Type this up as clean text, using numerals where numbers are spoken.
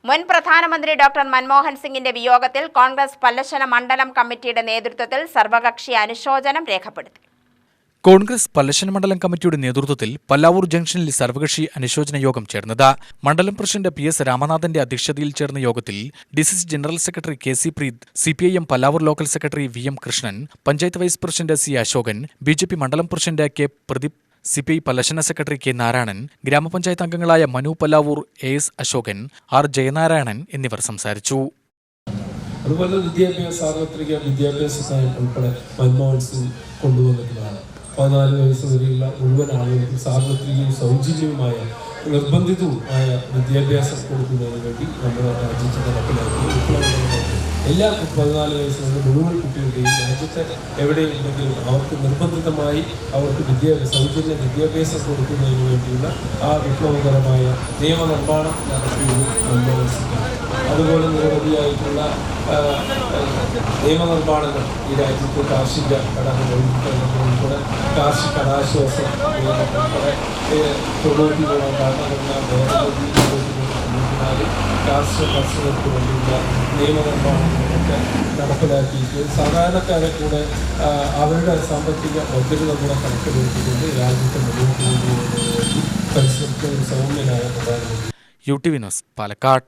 മുൻ പ്രധാനമന്ത്രി ഡോക്ടർ മൻമോഹൻ സിംഗിന്റെ വിയോഗത്തിൽ കോൺഗ്രസ് പല്ലശ്ശന മണ്ഡലം കമ്മിറ്റിയുടെ നേതൃത്വത്തിൽ സർവകക്ഷി അനുശോചനം രേഖപ്പെടുത്തി. കോൺഗ്രസ് പല്ലശ്ശന മണ്ഡലം കമ്മിറ്റിയുടെ നേതൃത്വത്തിൽ പല്ലാവൂർ ജംഗ്ഷനിൽ സർവകക്ഷി അനുശോചന യോഗം ചേർന്നത്. മണ്ഡലം പ്രസിഡന്റ് PS രാമനാഥന്റെ അധ്യക്ഷതയിൽ ചേർന്ന യോഗത്തിൽ DCC general secretary KC Preeth, CPIM Pallavur local secretary VM Krishnan, panchayat vice president C Ashokan, BJP മണ്ഡലം president K Pradeep, CPI Pallassana secretary K Narayanan, ഗ്രാമപഞ്ചായത്ത് അംഗങ്ങളായ മനു പല്ലാവൂർ, AS അശോകൻ, R ജയനാരായണൻ എന്നിവർ സംസാരിച്ചു. അതുപോലെ സാർവത്രിക വിദ്യാഭ്യാസ ഉൾപ്പെടെ മൻമോഹൻ സിംഗ് കൊണ്ടുവന്നിട്ടുള്ളതാണ്. 14 വയസ്സ് വരെയുള്ള മുഴുവൻ ആളുകൾക്കും സാർവത്രികവും സൗജന്യവുമായ നിർബന്ധിതവുമായ വിദ്യാഭ്യാസം കൊടുക്കുന്നതിന് വേണ്ടി നമ്മുടെ രാജ്യത്ത് നടപ്പിലാക്കി. എല്ലാ 14 വയസ്സുള്ള മുഴുവൻ കുട്ടികളുടെയും രാജ്യത്തെ എവിടെയുണ്ടെങ്കിലും അവർക്ക് നിർബന്ധിതമായി അവർക്ക് സൗജന്യ വിദ്യാഭ്യാസം കൊടുക്കുന്നതിന് വേണ്ടിയുള്ള ആ വിപ്ലവകരമായ നിയമനിർമ്മാണം നടത്തിയത് മൻമോഹൻ സിംഗ്. അതുപോലെ നിരവധിയായിട്ടുള്ള നിയമനിർമ്മാണങ്ങൾ ഈ രാജ്യത്ത് കാർഷിക ഉൾപ്പെടെ കാർഷിക കടാശ്വാസം ഉൾപ്പെടെ 94 കാർഷിക കർഷകർക്ക് വേണ്ടിയുള്ള നിയമനിർമ്മാണങ്ങളൊക്കെ നടപ്പിലാക്കിയിട്ട് സാധാരണക്കാരെ കൂടെ അവരുടെ സാമ്പത്തിക ഭദ്രത കൂടെ കണക്കിലെടുത്തുകൊണ്ട് രാജ്യത്തെ മുന്നോട്ട് കൊണ്ടുപോകുന്നതിന് വേണ്ടി പരിശ്രമിക്കുന്ന സൗമ്യനായ പ്രധാനമന്ത്രി. UTV news, Palakkad.